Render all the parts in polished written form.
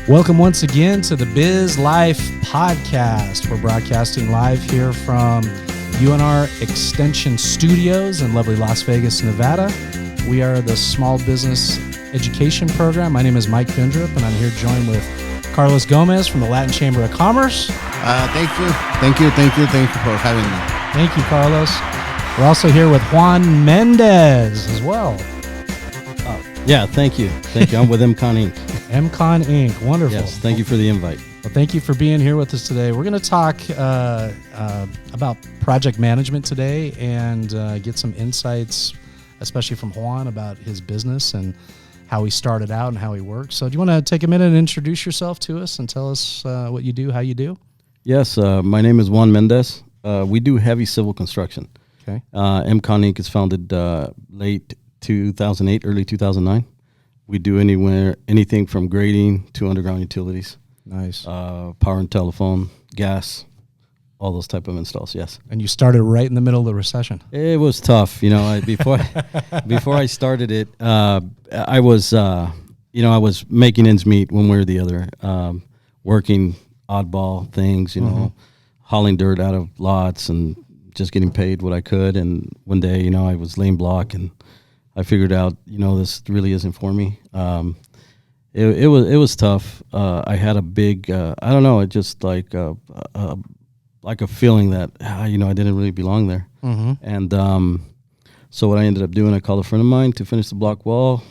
Welcome once again to the Biz Life Podcast. We're broadcasting live here from UNR Extension Studios in lovely Las Vegas, Nevada. We are the Small Business Education Program. My name is Mike Bindrup, and I'm here joined with Carlos Gomez from the Latin Chamber of Commerce. Thank you for having me. Thank you, Carlos. We're also here with Juan Mendez as well. Yeah, thank you. I'm with MCon Inc. MCon Inc. Wonderful. Yes, thank you for the invite. Well, thank you for being here with us today. We're going to talk about project management today and get some insights, especially from Juan, about his business and how he started out and how he works. So do you want to take a minute and introduce yourself to us and tell us what you do, how you do? Yes, my name is Juan Mendez. We do heavy civil construction. Okay. MCon Inc. is founded late 2008, early 2009. We do anything from grading to underground utilities. Nice. Power and telephone, gas, all those type of installs, yes. And you started right in the middle of the recession. It was tough. Before I started it, I was making ends meet one way or the other, working oddball things, hauling dirt out of lots and just getting paid what I could. And one day, I was laying block and I figured out, this really isn't for me. It was tough. I had a big, it just like a feeling that, I didn't really belong there. Mm-hmm. And so what I ended up doing, I called a friend of mine to finish the block wall,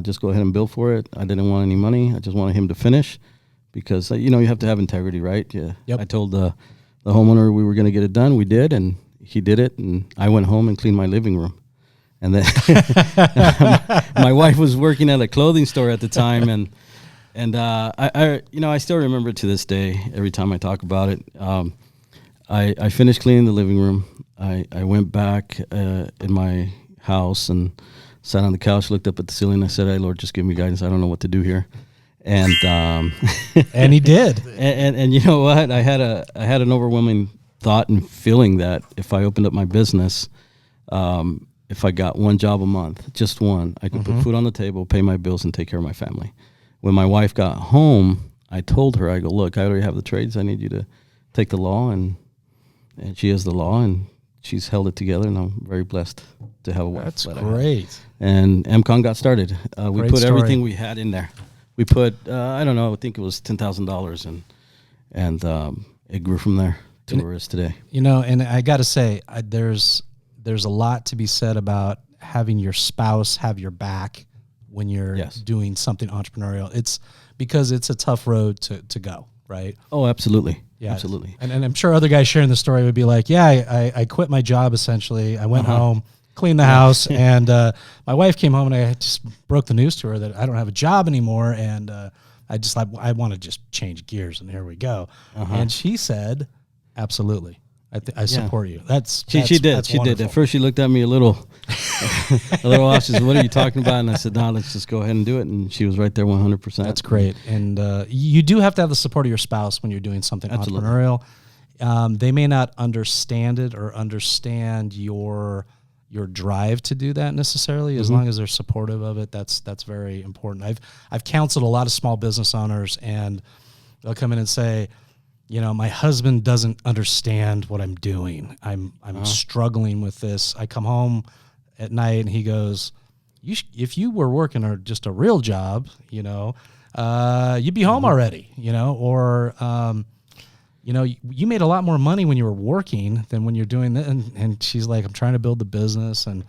just go ahead and bill for it. I didn't want any money. I just wanted him to finish because, you have to have integrity, right? Yeah. Yep. I told the homeowner we were going to get it done. We did, and he did it. And I went home and cleaned my living room. And then my wife was working at a clothing store at the time, and I still remember to this day. Every time I talk about it, I finished cleaning the living room. I went back in my house and sat on the couch, looked up at the ceiling. I said, "Hey, Lord, just give me guidance. I don't know what to do here." And and he did. And you know what? I had an overwhelming thought and feeling that if I opened up my business. If I got one job a month, just one, I could put food on the table, pay my bills, and take care of my family. When my wife got home, I told her, I go, look, I already have the trades. I need you to take the law, and she has the law, and she's held it together, and I'm very blessed to have a wife. That's great. And MCon got started. We Great put story. everything we had in there. We put, I think it was $10,000, and it grew from there to where it is today. And I got to say, there's a lot to be said about having your spouse have your back when you're doing something entrepreneurial. It's because it's a tough road to go, right? Oh, absolutely. Yeah, absolutely. And I'm sure other guys sharing the story would be like, yeah, I quit my job essentially. I went home, cleaned the house, and my wife came home and I just broke the news to her that I don't have a job anymore, and I want to just change gears, and here we go. And she said, absolutely. I support you. She did. She did. At first, she looked at me a little off. She said, "What are you talking about?" And I said, "No, let's just go ahead and do it." And she was right there, 100%. That's great. And you do have to have the support of your spouse when you're doing something entrepreneurial. They may not understand it or understand your drive to do that necessarily. As long as they're supportive of it, that's very important. I've counseled a lot of small business owners, and they'll come in and say, my husband doesn't understand what I'm doing. I'm struggling with this. I come home at night and he goes, if you were working just a real job, you'd be home already, or, you made a lot more money when you were working than when you're doing that. And she's like, I'm trying to build the business, and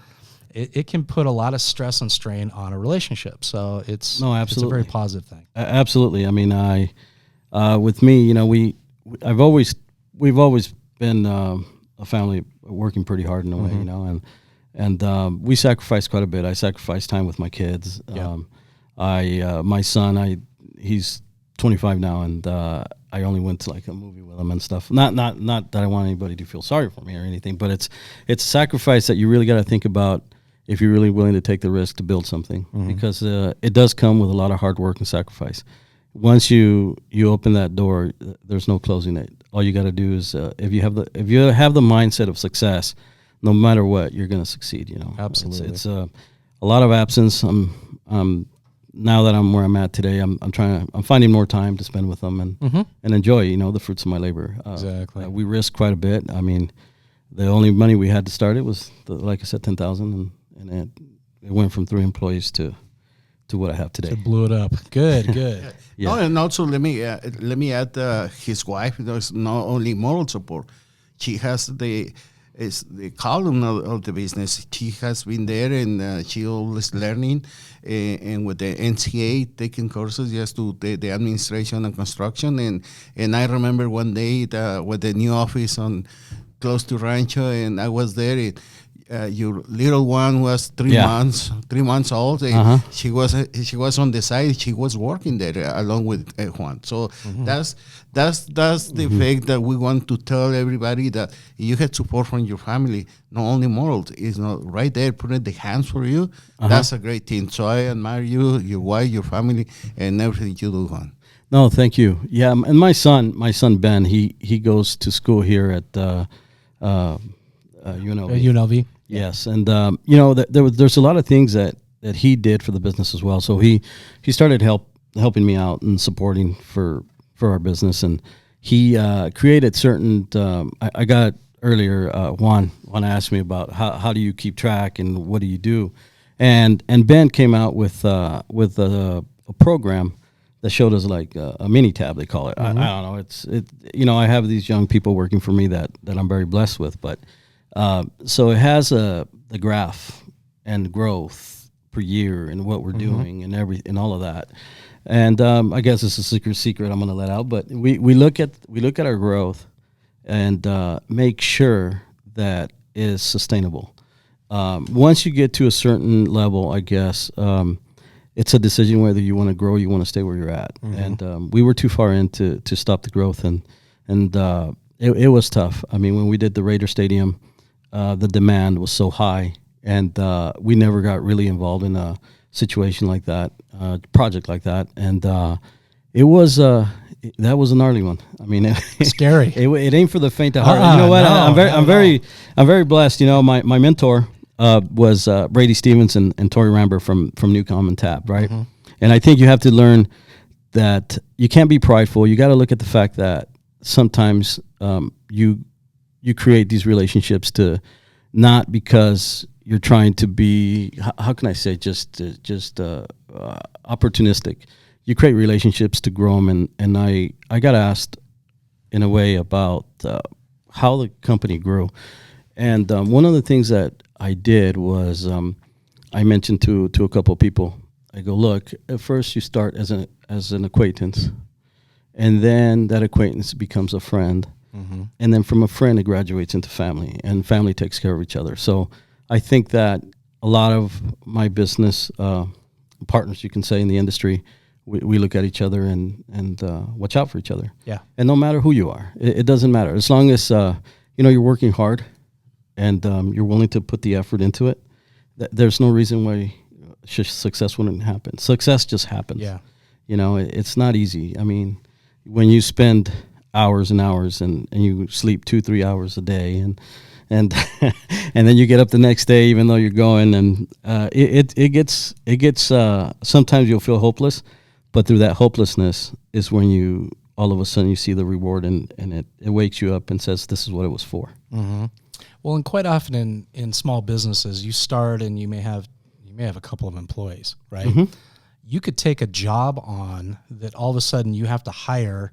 it can put a lot of stress and strain on a relationship. So it's a very positive thing. Absolutely. I mean, with me, we've always been a family working pretty hard in a way, and we sacrifice quite a bit. I sacrifice time with my kids. Yeah. My son, he's 25 now, and I only went to like a movie with him and stuff. Not that I want anybody to feel sorry for me or anything, but it's a sacrifice that you really got to think about if you're really willing to take the risk to build something, because it does come with a lot of hard work and sacrifice. Once you open that door, there's no closing it. All you got to do is if you have the mindset of success, no matter what, you're going to succeed. Absolutely. It's a lot of absence. Now that I'm where I'm at today, I'm finding more time to spend with them and enjoy, the fruits of my labor. Exactly. We risk quite a bit. I mean, the only money we had to start it was, like I said, 10,000, and it went from 3 employees to what I have today. It blew it up. Good, good. Yeah. Oh, and also let me add his wife. There's not only moral support. She has the column of the business. She has been there, and she always learning, and with the NCA taking courses just to the administration and construction. And I remember one day with the new office on close to Rancho, and I was there. Your little one was 3 months old, and she was on the side. She was working there along with Juan. So that's the fact that we want to tell everybody, that you get support from your family, not only moral, is not right there putting the hands for you. That's a great thing. So I admire you, your wife, your family, and everything you do, Juan. No, thank you. Yeah, and my son Ben, he goes to school here at UNLV. Yes, and there's a lot of things that he did for the business as well. So he started helping me out and supporting for our business, and he created certain. I got earlier. Juan asked me about how do you keep track and what do you do, and Ben came out with a program that showed us like a mini tab, they call it. I don't know. I have these young people working for me that I'm very blessed with, but. So it has the graph and growth per year and what we're doing and all of that. And I guess it's a secret I'm going to let out. But we look at our growth and make sure that is sustainable. Once you get to a certain level, I guess it's a decision whether you want to grow or you want to stay where you're at. And we were too far in to stop the growth, and it was tough. I mean, when we did the Raider Stadium. The demand was so high, and we never got really involved in a situation like that, project like that, and it was that was a gnarly one. I mean, scary. It ain't for the faint of heart. You know what? No, I'm very blessed. My mentor was Brady Stevens and Tori Ramber from Newcom and TAP, right? And I think you have to learn that you can't be prideful. You got to look at the fact that sometimes you create these relationships to not because you're trying to be, how can I say, just opportunistic. You create relationships to grow them. And I got asked in a way about how the company grew. And one of the things that I did was I mentioned to a couple of people, I go, look, at first you start as an acquaintance, and then that acquaintance becomes a friend. And then from a friend, it graduates into family, and family takes care of each other. So I think that a lot of my business partners, you can say, in the industry, we look at each other and watch out for each other. Yeah. And no matter who you are, it doesn't matter. As long as, you're working hard and you're willing to put the effort into it, there's no reason why success wouldn't happen. Success just happens. Yeah. It's not easy. I mean, when you spend hours and hours and you sleep 2-3 hours a day and and then you get up the next day even though you're going, and it gets sometimes you'll feel hopeless, but through that hopelessness is when you all of a sudden you see the reward, and it wakes you up and says this is what it was for. Well, and quite often in small businesses, you start and you may have a couple of employees, right? You could take a job on that all of a sudden you have to hire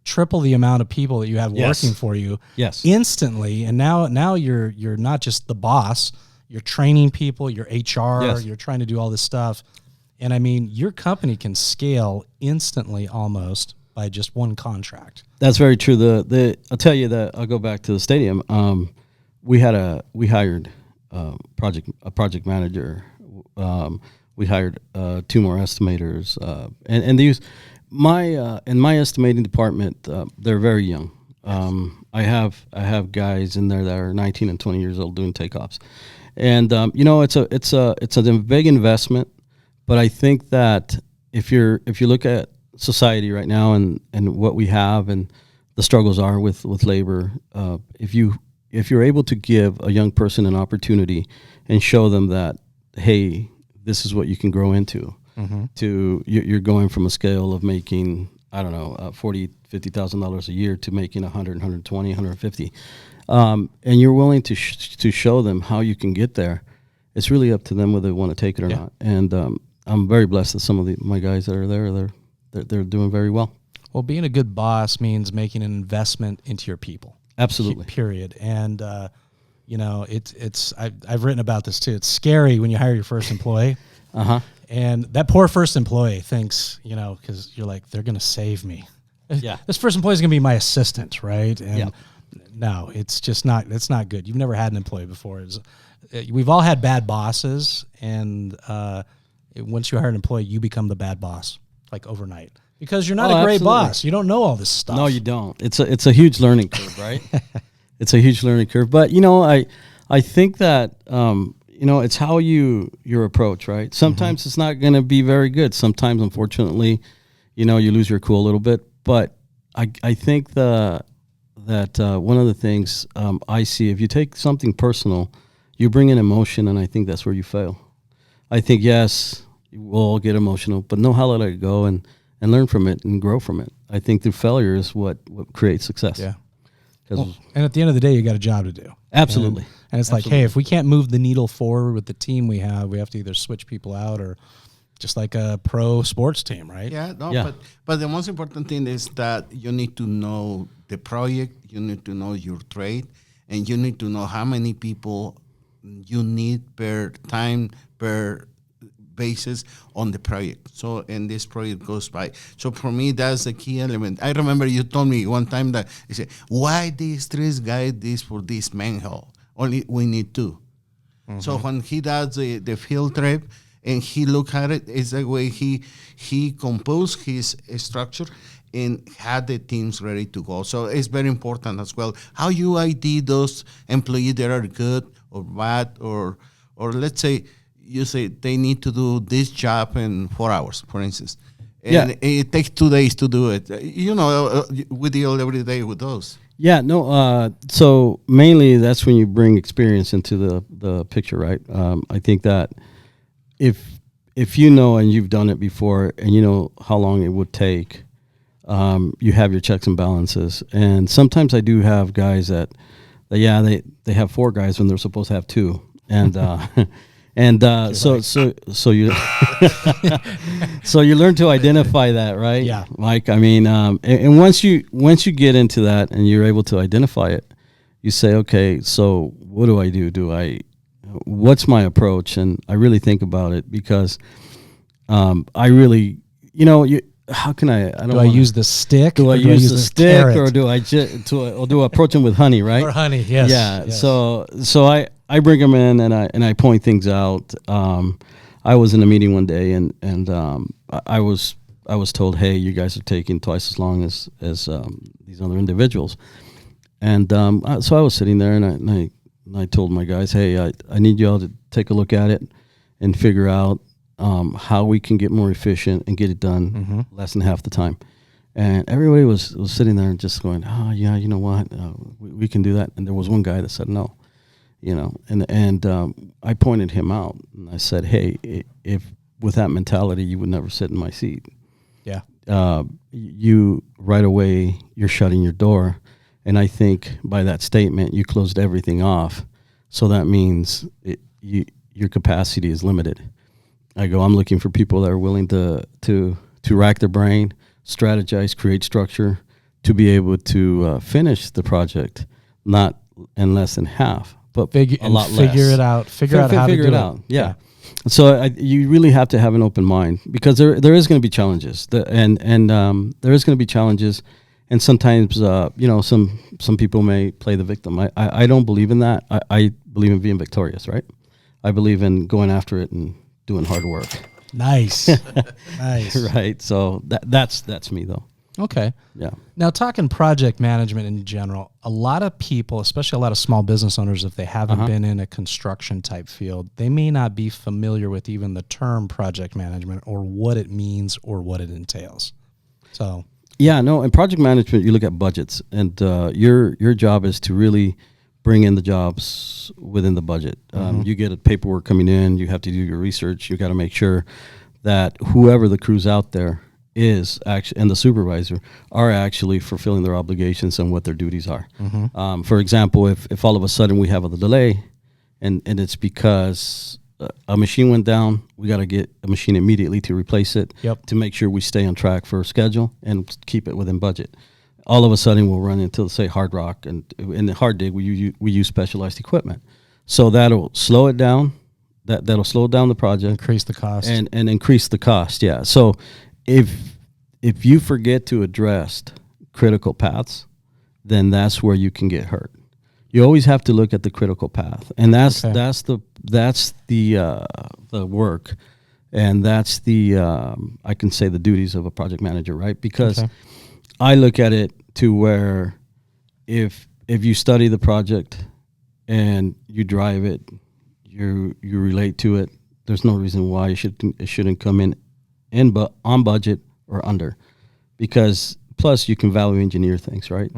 triple the amount of people that you have working for you instantly. And now you're not just the boss, you're training people, you're HR, you're trying to do all this stuff. And I mean, your company can scale instantly almost by just one contract. That's very true. I'll tell you that I'll go back to the stadium. We hired a project manager. We hired 2 more estimators, and these in my estimating department, they're very young. I have guys in there that are 19 and 20 years old doing takeoffs, and it's a big investment. But I think that if you look at society right now and what we have and the struggles are with labor, if you're able to give a young person an opportunity and show them that, hey, this is what you can grow into. To you're going from a scale of making, I don't know, $40,000-$50,000 a year to making 100, 120, 150, and you're willing to show them how you can get there. It's really up to them whether they want to take it or not. And I'm very blessed that some of my guys that are there, they're doing very well. Well, being a good boss means making an investment into your people. Absolutely. Period. And I've written about this too. It's scary when you hire your first employee. And that poor first employee thinks, because you're like, they're going to save me. Yeah. This first employee is going to be my assistant, right? And no, it's just not. It's not good. You've never had an employee before. We've all had bad bosses, and once you hire an employee, you become the bad boss, like overnight, because you're not a great boss. You don't know all this stuff. No, you don't. It's a huge learning curve, right? It's a huge learning curve. But I think that it's how your approach, right? Sometimes it's not going to be very good. Sometimes, unfortunately, you lose your cool a little bit. But I think that one of the things I see, if you take something personal, you bring in emotion, and I think that's where you fail. I think, yes, we'll all get emotional, but know how to let it go and learn from it and grow from it. I think through failure is what creates success. Yeah. And at the end of the day, you got a job to do. Absolutely. And it's like, hey, if we can't move the needle forward with the team we have to either switch people out or just like a pro sports team, right? But the most important thing is that you need to know the project, you need to know your trade, and you need to know how many people you need per basis on the project. So, and this project goes by. So for me, that's the key element. I remember you told me one time that you said, why these three guys this for this manhole? Only we need two. So when he does the field trip and he look at it, it's the way he composed his structure and had the teams ready to go. So it's very important as well. How you ID those employees that are good or bad, or let's say you say they need to do this job in 4 hours, for instance. And it takes 2 days to do it. We deal every day with those. Yeah, no. So mainly that's when you bring experience into the picture, right? I think that if you know and you've done it before and you know how long it would take, you have your checks and balances. And sometimes I do have guys that they have 4 guys when they're supposed to have 2, and so you so you learn to identify that, right? Yeah, Mike. I mean, and once you get into that and you're able to identify it, you say, okay, so what do I do? What's my approach? And I really think about it because I really, how can I? Do I use the stick? Do I use the stick, carrot? Or do I do I approach them with honey? Right? Or honey? Yes. Yeah. Yes. So I bring them in and I point things out. I was in a meeting one day and I was told, hey, you guys are taking twice as long as these other individuals. And so I was sitting there and I told my guys, hey, I need you all to take a look at it and figure out how we can get more efficient and get it done less than half the time. And everybody was sitting there and just going, oh, yeah, you know what, we can do that. And there was one guy that said no, and I pointed him out. And I said, hey, if with that mentality, you would never sit in my seat. Yeah. You right away, you're shutting your door. And I think by that statement, you closed everything off. So that means your capacity is limited. I'm looking for people that are willing to rack their brain, strategize, create structure, to be able to finish the project, not in less than half, but a lot less. Figure it out. Figure out how to do it. Yeah. So you really have to have an open mind because there is going to be challenges, and there is going to be challenges. And sometimes, some people may play the victim. I don't believe in that. I believe in being victorious, right? I believe in going after it and doing hard work. Nice. Nice. Right. So that's me, though. Okay. Yeah. Now, talking project management in general, a lot of people, especially a lot of small business owners, if they haven't been in a construction type field, they may not be familiar with even the term project management or what it means or what it entails. So... Yeah, no, in project management, you look at budgets, and your job is to really bring in the jobs within the budget. You get a paperwork coming in, you have to do your research. You got to make sure that whoever the crew's out there is actually, and the supervisor are actually fulfilling their obligations and what their duties are. For example, if all of a sudden we have a delay and it's because a machine went down, we got to get a machine immediately to replace it to make sure we stay on track for schedule and keep it within budget. All of a sudden we'll run into, say, hard rock, and in the hard dig we use specialized equipment, so that'll slow it down. That'll slow down the project, increase the cost, and increase the cost. Yeah. So if you forget to address critical paths, then that's where you can get hurt. You always have to look at the critical path, and that's the work, and that's the I can say the duties of a project manager, right? Because I look at it to where if you study the project and you drive it, you relate to it, there's no reason why it shouldn't come in but on budget or under, because plus you can value engineer things, right?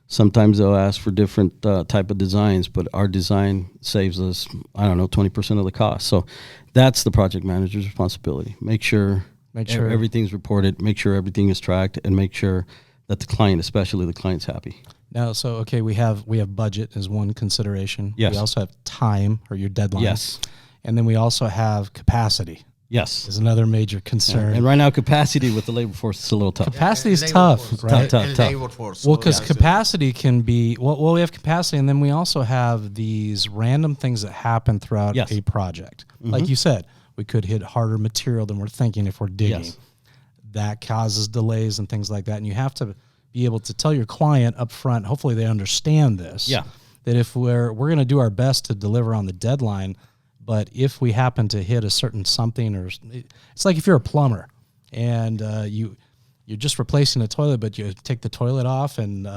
Sometimes they'll ask for different type of designs, but our design saves us, 20% of the cost. So that's the project manager's responsibility. Make sure everything's reported, make sure everything is tracked, and make sure that the client, especially the client's happy. Now, so we have budget as one consideration. Yes. We also have time, or your deadline. Yes. And then we also have capacity. Yes. Is another major concern. And right now, capacity with the labor force is a little tough. Capacity is tough, right? Tough. Well, because capacity can be, we have capacity, and then we also have these random things that happen throughout a project. Like you said, we could hit harder material than we're thinking if we're digging. Yes. That causes delays and things like that. And you have to be able to tell your client up front, hopefully they understand this, that if we're going to do our best to deliver on the deadline, but if we happen to hit a certain something, or it's like if you're a plumber and you're just replacing a toilet, but you take the toilet off and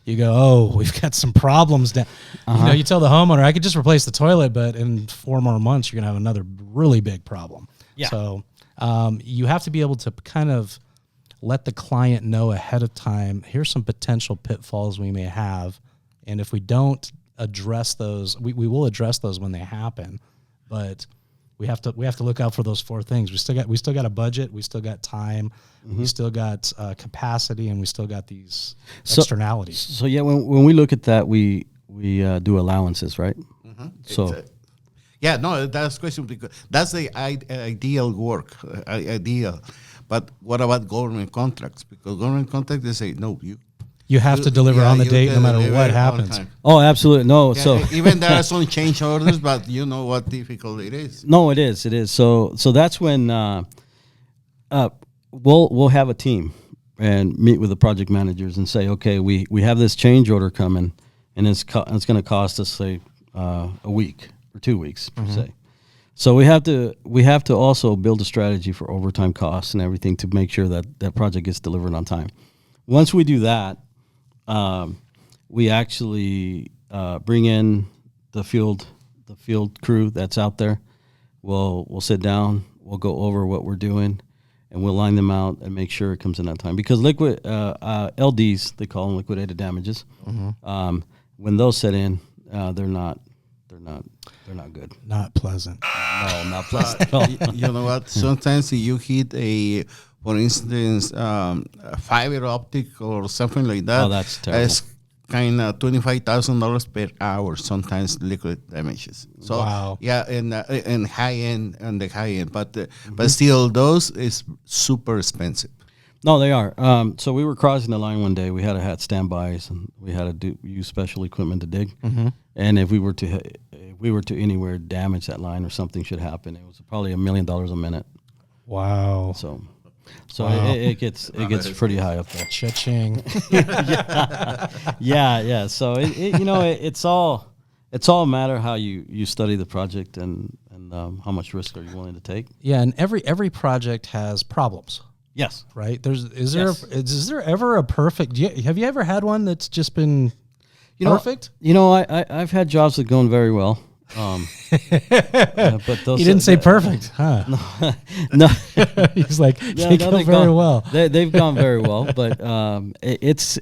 you go, oh, we've got some problems down. You tell the homeowner, I could just replace the toilet, but in 4 more months, you're going to have another really big problem. Yeah. So you have to be able to kind of let the client know ahead of time, here's some potential pitfalls we may have. And if we don't address those, we will address those when they happen, but we have to look out for those 4 things. We still got a budget, we still got time, we still got capacity, and we still got these externalities. So yeah, when we look at that, we do allowances, right? So that's a question, because that's the ideal work, ideal. But what about government contracts? Because government contracts, they say, no, you have to deliver on the date no matter what happens. Oh, absolutely. No. So even there are some change orders, but you know what difficult it is. No, it is. So that's when we'll have a team and meet with the project managers and say, okay, we have this change order coming, and it's going to cost us, say, a week or 2 weeks per se. So we have to also build a strategy for overtime costs and everything to make sure that project gets delivered on time. Once we do that, we actually bring in the field crew that's out there. We'll sit down, we'll go over what we're doing, and we'll line them out and make sure it comes in on time. Because LDs, they call them liquidated damages. When those set in, they're not good. Not pleasant. No, not pleasant. You know what? Sometimes you hit for instance, fiber optic or something like that. Oh, that's terrible. It's kind of $25,000 per hour. Sometimes liquid damages. So wow. Yeah, and high end, on the high end, but still, those is super expensive. No, they are. So we were crossing the line one day. We had to have standbys, and we had to use special equipment to dig. And if we were to anywhere damage that line or something should happen, it was probably $1 million a minute. Wow. So wow. It gets pretty high up there. Cha-ching. Yeah. So it's all a matter how you study the project and how much risk are you willing to take. Yeah, and every project has problems. Yes. Right. Is there ever a perfect? Have you ever had one that's just been perfect? I've had jobs that are going very well. But those, he didn't say perfect, huh? No. He's like, they go very well. They've gone very well, but it's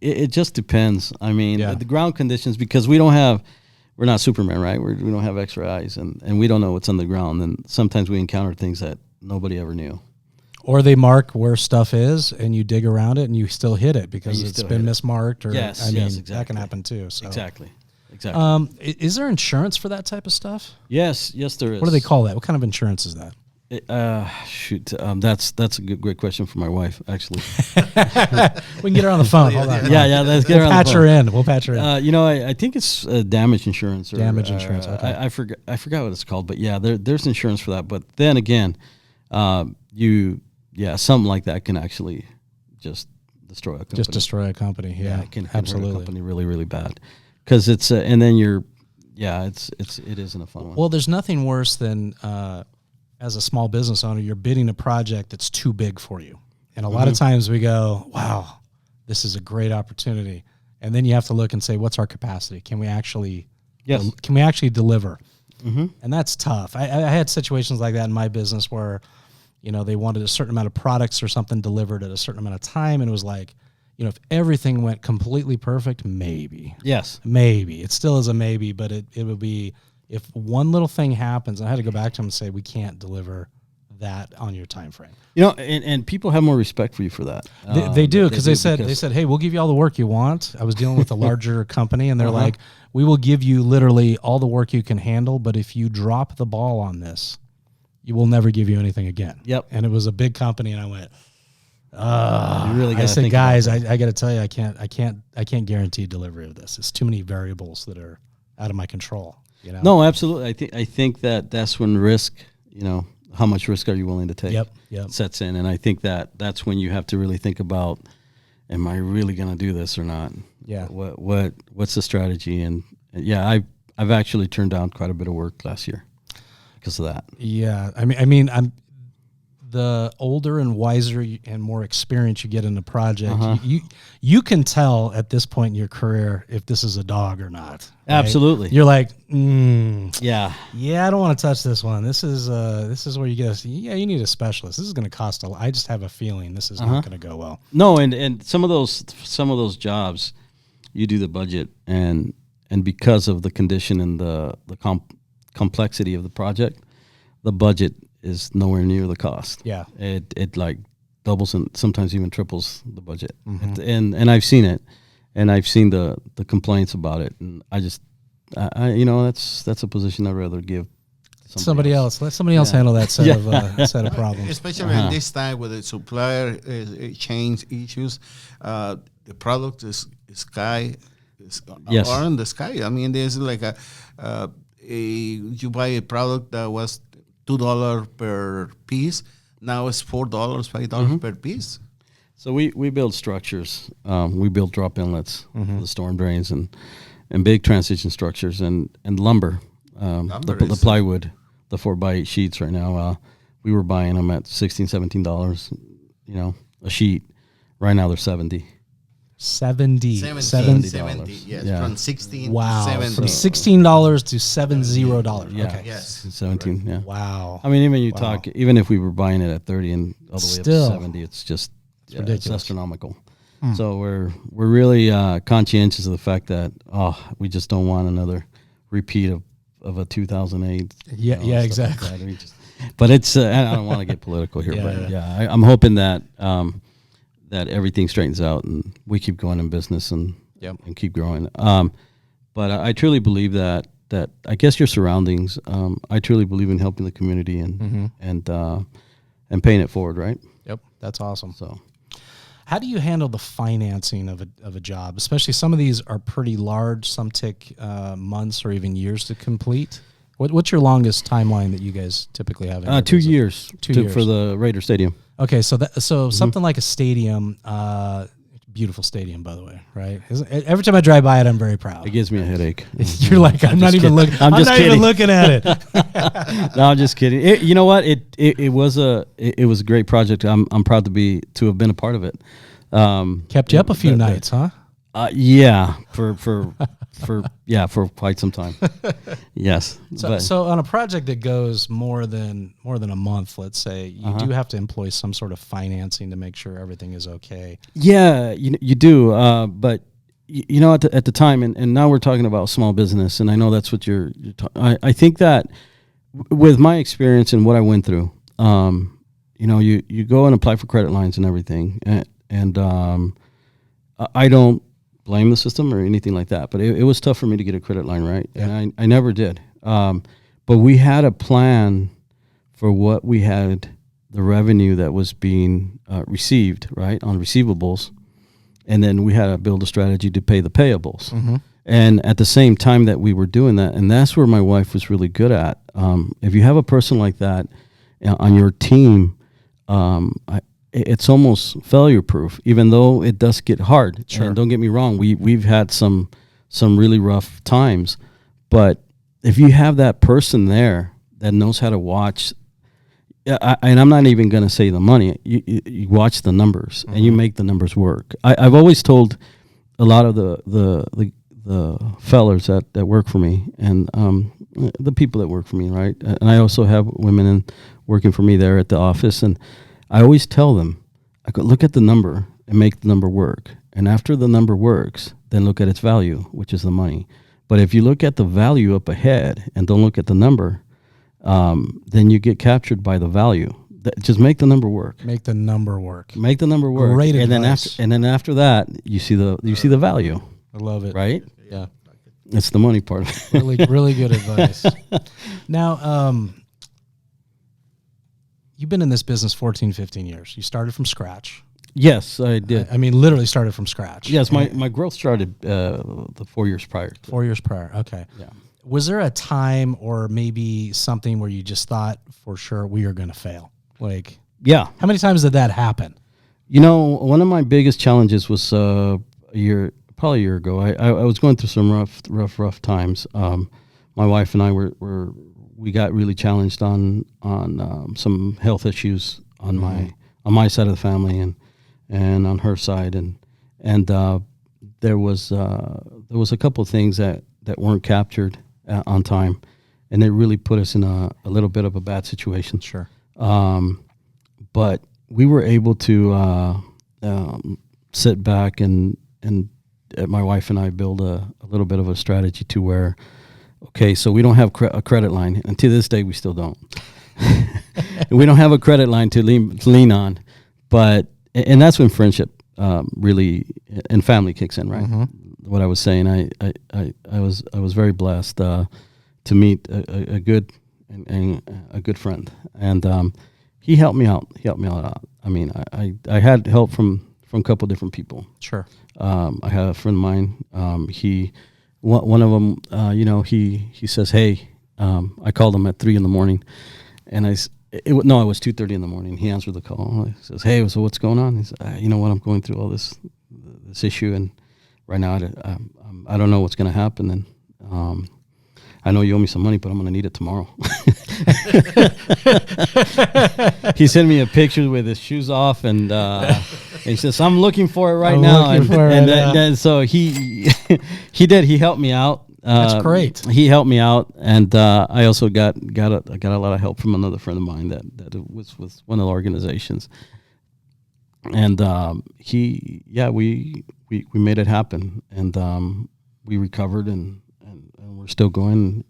it just depends. I mean, Yeah. the ground conditions, because we're not Superman, right? We don't have X-ray eyes, and we don't know what's on the ground. And sometimes we encounter things that nobody ever knew. Or they mark where stuff is, and you dig around it, and you still hit it because it's been mismarked. Or Yes, I mean, exactly. that can happen too. So. Exactly. Is there insurance for that type of stuff? Yes, there is. What do they call that? What kind of insurance is that? That's a great question for my wife, actually. We can get her on the phone. Hold on. Yeah, let's get her on the phone. We'll patch her in. I think it's damage insurance. Damage insurance. Okay. I forgot what it's called, but yeah, there's insurance for that. But then again, something like that can actually just destroy a company. Just destroy a company. Yeah, it can absolutely. hurt a company really, really bad. Because it's and then it isn't a fun one. Well, there's nothing worse than as a small business owner, you're bidding a project that's too big for you, and a lot of times we go, "Wow, this is a great opportunity," and then you have to look and say, "What's our capacity? Can we actually deliver?" And that's tough. I had situations like that in my business where, they wanted a certain amount of products or something delivered at a certain amount of time, and it was like, if everything went completely perfect, maybe. Yes. Maybe. It still is a maybe, but it would be, if one little thing happens, I had to go back to them and say, we can't deliver that on your time frame. And people have more respect for you for that. They do, because they said, hey, we'll give you all the work you want. I was dealing with a larger company, and they're like, we will give you literally all the work you can handle, but if you drop the ball on this, you will never give you anything again. Yep. And it was a big company, and I went, you really I said, guys, I got to tell you, I can't guarantee delivery of this. It's too many variables that are out of my control. No, absolutely. I think that's when risk, how much risk are you willing to take? Yep. Sets in, and I think that's when you have to really think about, am I really going to do this or not? Yeah. What's the strategy? And yeah, I've actually turned down quite a bit of work last year because of that. Yeah, I mean, I'm the older and wiser and more experience you get in a project, you can tell at this point in your career if this is a dog or not. Right? Absolutely. You're like, yeah, I don't want to touch this one. This is where you get you need a specialist. This is going to cost a lot. I just have a feeling this is not going to go well. No, and some of those jobs, you do the budget, and because of the condition and the complexity of the project, the budget is nowhere near the cost. Yeah. It like doubles and sometimes even triples the budget. And I've seen it, and I've seen the complaints about it, and I just that's a position I'd rather give somebody else. Let somebody else handle that set of problems. Especially in this time with the supplier change issues, the product is are in the sky. I mean, there's like you buy a product that was $2 per piece. Now it's $4, $5 per piece. So we build structures. We build drop inlets for the storm drains and big transition structures and lumber. The plywood, the 4x8 sheets right now. We were buying them at $16, $17, a sheet. Right now they're $70. $70. Yes, Yeah. from 16 Wow. to 70. From $16 to $70. Yeah. Okay. Yes. 17. Yeah. Wow. I mean, even if we were buying it at 30 and all the way Still. up to 70, it's just ridiculous. It's astronomical. So we're really conscientious of the fact that we just don't want another repeat of a 2008. Yeah, exactly. Like that. But it's I don't want to get political here, but Yeah. I'm hoping that that everything straightens out and we keep going in business and keep growing. But I truly believe that I guess your surroundings. I truly believe in helping the community and paying it forward, right? Yep, that's awesome. So, how do you handle the financing of a job? Especially some of these are pretty large. Some take months or even years to complete. What's your longest timeline that you guys typically have? In 2 years. 2 years for the Raider Stadium. Okay, so something like a stadium, beautiful stadium, by the way, right? Every time I drive by it, I'm very proud. It gives me a headache. You're like, I'm not even looking. I'm not even looking at it. No, I'm just kidding. You know what? It was a great project. I'm proud to have been a part of it. Kept you up a few nights, huh? Yeah, for quite some time. Yes. So on a project that goes more than a month, let's say, you do have to employ some sort of financing to make sure everything is okay. Yeah, you do. But you know, at the time, and now we're talking about small business, and I know that's what you're I think that with my experience and what I went through, you know, you go and apply for credit lines and everything, and I don't blame the system or anything like that, but it was tough for me to get a credit line, right? Yeah. And I never did. But we had a plan for what we had, the revenue that was being received, right, on receivables, and then we had to build a strategy to pay the payables. Mm-hmm. And at the same time that we were doing that, and that's where my wife was really good at. If you have a person like that on your team, it's almost failure proof, even though it does get hard. Sure. And don't get me wrong, we've had some really rough times, but if you have that person there that knows how to watch, and I'm not even going to say the money, you watch the numbers, mm-hmm. and you make the numbers work. I've always told a lot of the fellers that work for me, and the people that work for me, right? And I also have women working for me there at the office, and I always tell them, I go, look at the number and make the number work. And after the number works, then look at its value, which is the money. But if you look at the value up ahead and don't look at the number, then you get captured by the value. Just make the number work. Make the number work. Make the number work. Great and advice. Then after that, you see the value. I love it. Right? Yeah. It's the money part of it. Really good advice. Now, you've been in this business 14, 15 years. You started from scratch. Yes, I did. I mean, literally started from scratch. Yes, my growth started the 4 years prior. 4 years prior. Okay. Yeah. Was there a time or maybe something where you just thought for sure we are going to fail? Like, yeah. How many times did that happen? You know, one of my biggest challenges was probably a year ago. I was going through some rough times. My wife and I we got really challenged on some health issues on mm-hmm. my side of the family and on her side, and there was a couple of things that weren't captured on time, and it really put us in a little bit of a bad situation. Sure. But we were able to sit back and my wife and I build a little bit of a strategy to where, okay, so we don't have a credit line, and to this day we still don't. We don't have a credit line to lean on, and that's when friendship really and family kicks in, right? Mm-hmm. What I was saying, I was very blessed to meet a good friend, and he helped me out. He helped me out. I mean, I had help from a couple of different people. Sure. I had a friend of mine. One of them, he says, "Hey," I called him at 3 a.m, and it was 2:30 a.m. He answered the call. He says, "Hey, so what's going on?" He said, "You know what? I'm going through all this issue, and right now I don't know what's going to happen. And I know you owe me some money, but I'm going to need it tomorrow." He sent me a picture with his shoes off, and he says, "I'm looking for it right now." And so he did. He helped me out. That's great. He helped me out, and I also got a lot of help from another friend of mine that was with one of the organizations. And we made it happen, and we recovered, and we're still going.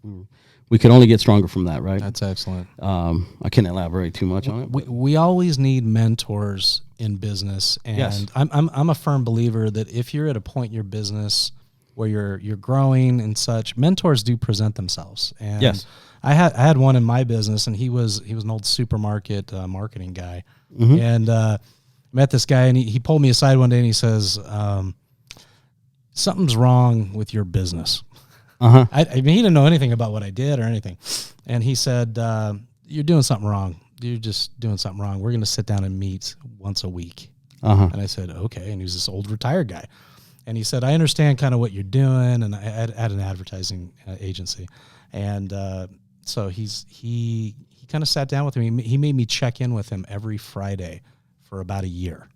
We could only get stronger from that, right? That's excellent. I can't elaborate too much on it. We always need mentors in business, and yes. I'm a firm believer that if you're at a point in your business where you're growing and such, mentors do present themselves. And yes. I had one in my business, and he was an old supermarket marketing guy, mm-hmm. and met this guy, and he pulled me aside one day, and he says, "Something's wrong with your business." Uh-huh. I mean, he didn't know anything about what I did or anything. And he said, "You're doing something wrong. You're just doing something wrong. We're going to sit down and meet once a week." Uh-huh. And I said, "Okay." And he was this old retired guy. And he said, "I understand kind of what you're doing." And I had an advertising agency. And so he kind of sat down with me. He made me check in with him every Friday for about a year.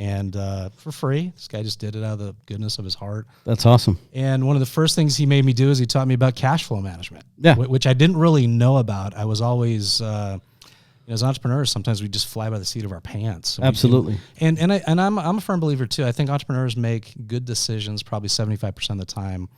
and for free. This guy just did it out of the goodness of his heart. That's awesome. And one of the first things he made me do is he taught me about cash flow management, which I didn't really know about. I was always, as entrepreneurs, sometimes we just fly by the seat of our pants. So Absolutely. I'm a firm believer too. I think entrepreneurs make good decisions probably 75% of the time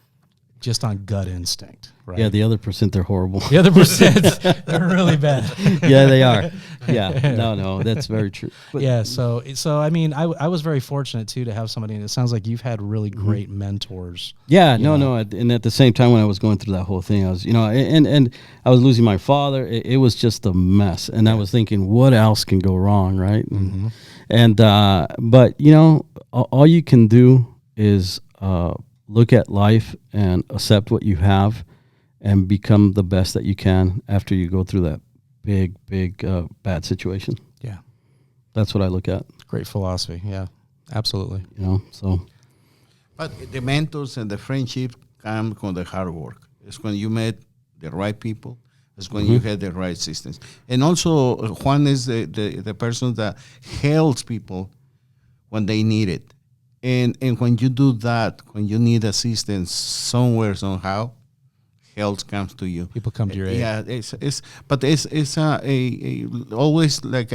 just on gut instinct, right? Yeah, the other percent, they're horrible. The other percent, they're really bad. Yeah, they are. Yeah, no, that's very true. But yeah, so I mean, I was very fortunate too to have somebody, and it sounds like you've had really great mentors. Yeah, no, and at the same time when I was going through that whole thing, I was, and I was losing my father. It was just a mess, and I was thinking, what else can go wrong, right? And but all you can do is look at life and accept what you have and become the best that you can after you go through that big bad situation. Yeah. That's what I look at. Great philosophy. Yeah, absolutely. So. But the mentors and the friendship come from the hard work. It's when you met the right people. It's when you had the right systems. And also, Juan is the person that helps people when they need it. And when you do that, when you need assistance somewhere, somehow, help comes to you. People come to your aid. Yeah, it's always like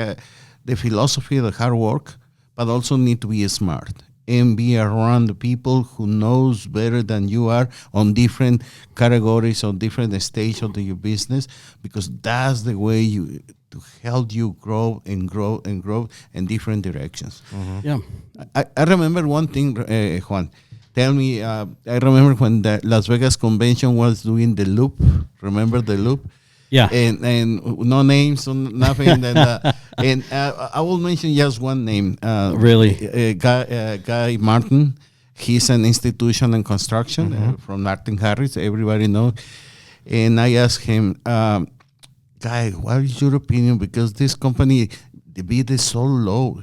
the philosophy of the hard work, but also need to be smart and be around the people who knows better than you are on different categories, on different stages of your business, because that's the way to help you grow and grow and grow in different directions. Yeah. I remember one thing, Juan. Tell me, I remember when the Las Vegas convention was doing the loop. Remember the loop? Yeah. And no names, nothing. And I will mention just one name. Really? Guy Martin. He's an institution in construction from Martin Harris. Everybody knows. And I asked him, Guy, what is your opinion? Because this company, the bid is so low.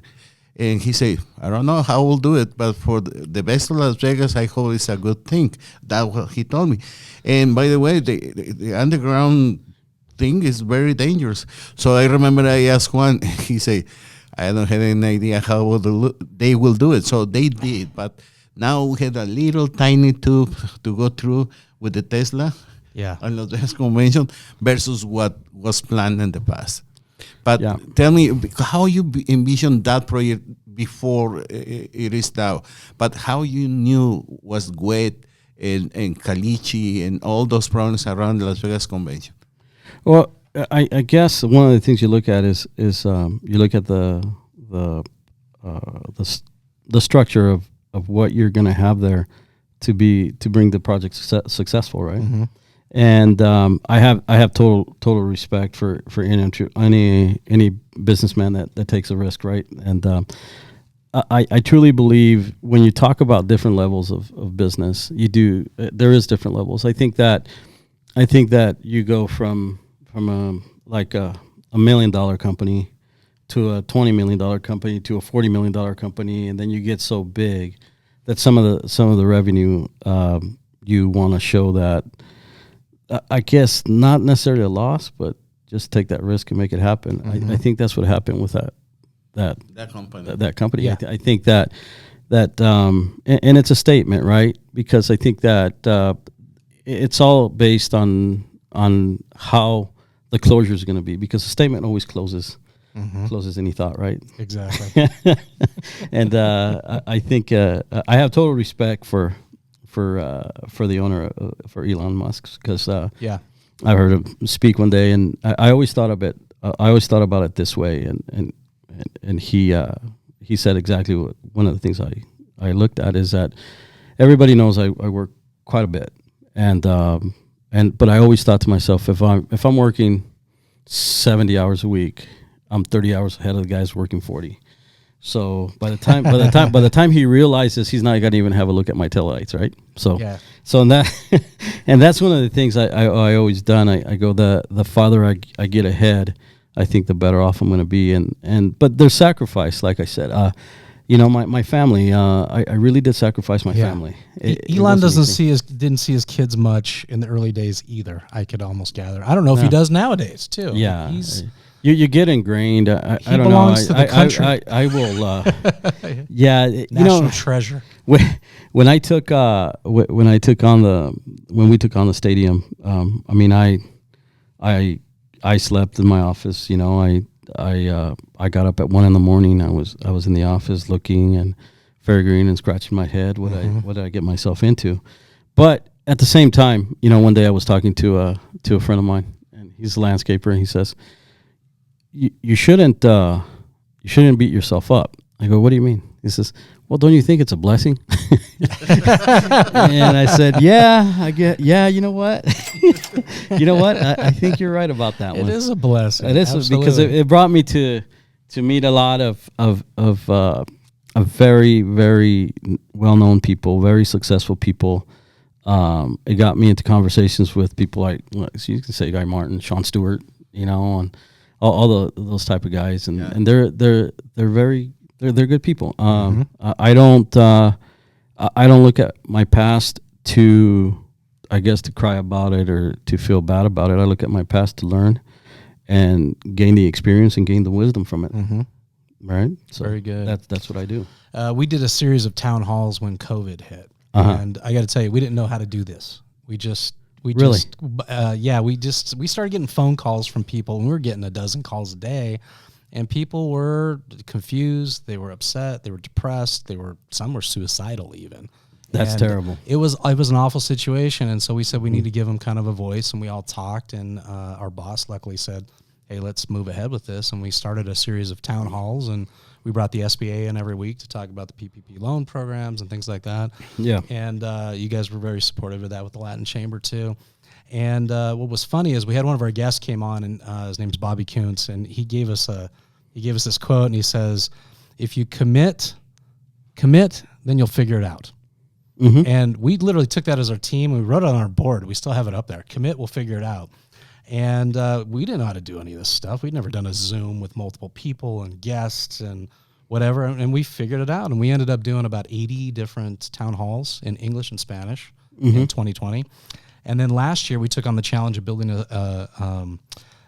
And he said, I don't know how we'll do it, but for the best of Las Vegas, I hope it's a good thing. That's what he told me. And by the way, the underground thing is very dangerous. So I remember I asked Juan, he said, I don't have any idea how they will do it. So they did, but now we had a little tiny tube to go through with the Tesla. Yeah. On the Vegas convention versus what was planned in the past. But tell me how you envisioned that project before it is now, but how you knew was wet and Caliche and all those problems around the Las Vegas convention. Well, I guess one of the things you look at is you look at the structure of what you're going to have there to bring the project successful, right? And I have total respect for any businessman that takes a risk, right? And I truly believe when you talk about different levels of business, there is different levels. I think that you go from a $1 million company to a $20 million company to a $40 million company, and then you get so big that some of the revenue you want to show that. I guess not necessarily a loss, but just take that risk and make it happen. I think that's what happened with that company. Yeah. I think that and it's a statement, right? Because I think that it's all based on how the closure is going to be. Because a statement always closes any thought, right? Exactly. And I think I have total respect for the owner, for Elon Musk, because I heard him speak one day, and I always thought of it. I always thought about it this way, and he said exactly what one of the things I looked at is that everybody knows I work quite a bit, but I always thought to myself, if I'm working 70 hours a week, I'm 30 hours ahead of the guys working 40. So by the time he realizes, he's not gonna even have a look at my taillights, right? So in that, and that's one of the things I always done. I go, the farther I get ahead, I think the better off I'm gonna be. But there's sacrifice, like I said. My family. I really did sacrifice my family. Elon didn't see his kids much in the early days either. I could almost gather. I don't know if he does nowadays too. Yeah. You get ingrained. I don't know. belongs to the country. I will. Yeah, National treasure. When I took when we took on the stadium. I mean, I slept in my office. I got up at 1 a.m. I was in the office looking and figuring and scratching my head. What did I get myself into? But at the same time, one day I was talking to a friend of mine, and he's a landscaper, and he says, You shouldn't beat yourself up. I go, what do you mean? He says, well, don't you think it's a blessing? And I said, you know what? I think you're right about that one. It is a blessing. It is, because it brought me to meet a lot of very, very well-known people, very successful people. It got me into conversations with people like, you can say Guy Martin, Sean Stewart, and all those type of guys, and they're good people. I don't look at my past to cry about it or to feel bad about it. I look at my past to learn and gain the experience and gain the wisdom from it. Right. So very good. That's what I do. We did a series of town halls when COVID hit, and I got to tell you, we didn't know how to do this. We started getting phone calls from people, and we were getting a dozen calls a day, and people were confused, they were upset, they were depressed, some were suicidal even. That's terrible. It was an awful situation, and so we said we need to give them kind of a voice, and we all talked, and our boss luckily said, hey, let's move ahead with this, and we started a series of town halls, and we brought the SBA in every week to talk about the PPP loan programs and things like that. Yeah. And you guys were very supportive of that with the Latin Chamber too. And what was funny is we had one of our guests came on, and his name's Bobby Kuntz, and he gave us this quote, and he says, if you commit, then you'll figure it out. And we literally took that as our team. We wrote it on our board. We still have it up there. Commit, we'll figure it out. And we didn't know how to do any of this stuff. We'd never done a Zoom with multiple people and guests and whatever. And we figured it out. And we ended up doing about 80 different town halls in English and Spanish in 2020. And then last year we took on the challenge of building an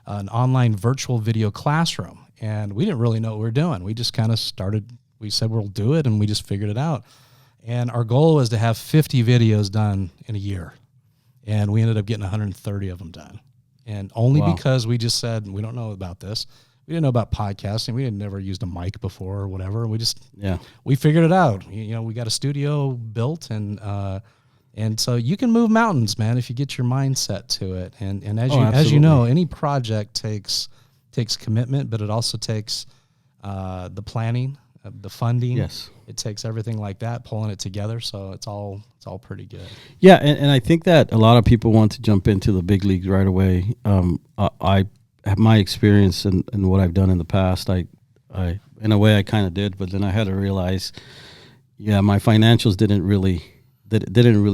online virtual video classroom. And we didn't really know what we were doing. We just kind of started. We said we'll do it, and we just figured it out. And our goal was to have 50 videos done in a year. And we ended up getting 130 of them done. And only because we just said, we don't know about this. We didn't know about podcasting. We had never used a mic before or whatever. We figured it out. We got a studio built, and so you can move mountains, man, if you get your mindset to it. And as you know, any project takes commitment, but it also takes the planning, the funding. Yes. It takes everything like that, pulling it together. So it's all pretty good. Yeah, and I think that a lot of people want to jump into the big leagues right away. I have my experience and what I've done in the past. I in a way I kind of did, but then I had to realize, my financials didn't really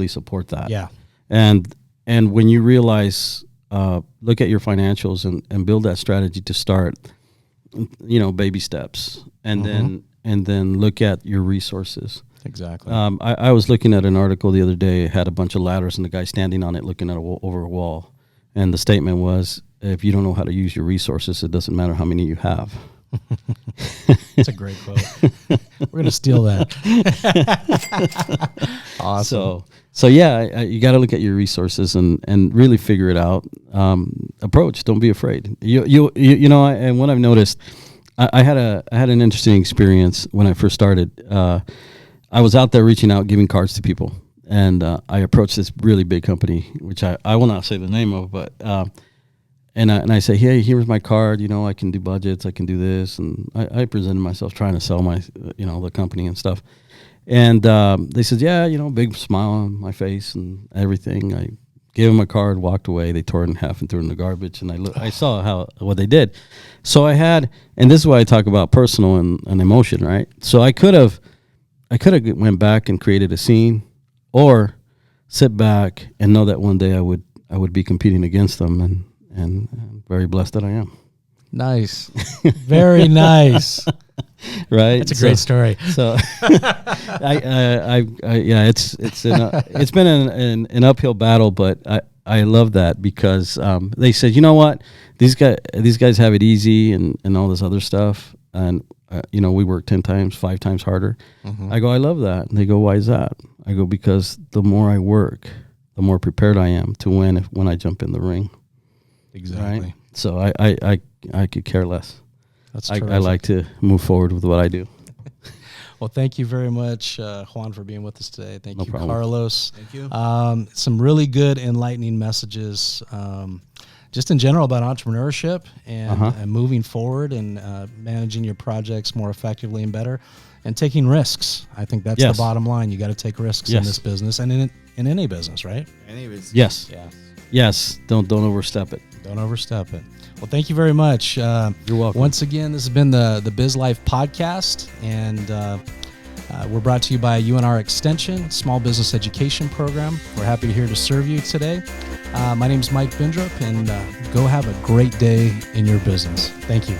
support that. Yeah, and when you realize, look at your financials and build that strategy to start, baby steps, and then look at your resources. Exactly. I was looking at an article the other day. It had a bunch of ladders and the guy standing on it looking at over a wall. And the statement was, if you don't know how to use your resources, it doesn't matter how many you have. That's a great quote. We're going to steal that. Awesome. So you got to look at your resources and really figure it out. Approach. Don't be afraid. And what I've noticed, I had an interesting experience when I first started. I was out there reaching out, giving cards to people, and I approached this really big company, which I will not say the name of, but and I say, hey, here's my card. I can do budgets, I can do this, and I presented myself trying to sell my the company and stuff, and they said, big smile on my face and everything. I gave them a card, walked away. They tore it in half and threw it in the garbage, and I saw what they did. So I had, and this is why I talk about personal and emotion, right? So I could have went back and created a scene, or sit back and know that one day I would be competing against them, and I'm very blessed that I am. Nice, very nice. Right, that's a great story. So, it's been an uphill battle, but I love that because they said, you know what, these guys have it easy and all this other stuff, and we work 10 times, 5 times harder. I go, I love that. And they go, why is that? I go, because the more I work, the more prepared I am to win when I jump in the ring. Exactly. Right? So I could care less. That's I terrific. like to move forward with what I do. Well, thank you very much, Juan, for being with us today. Thank No you, problem. Carlos. Thank you. Some really good, enlightening messages, just in general about entrepreneurship and moving forward and managing your projects more effectively and better, and taking risks. I think that's the bottom line. You got to take risks in this business and in any business, right? Anyways. Yes. Yeah. Yes. Don't overstep it. Don't overstep it. Well, thank you very much. You're welcome. Once again, this has been the Biz Life podcast, and we're brought to you by UNR Extension, Small Business Education Program. We're happy to here to serve you today. My name is Mike Bindrup, and go have a great day in your business. Thank you.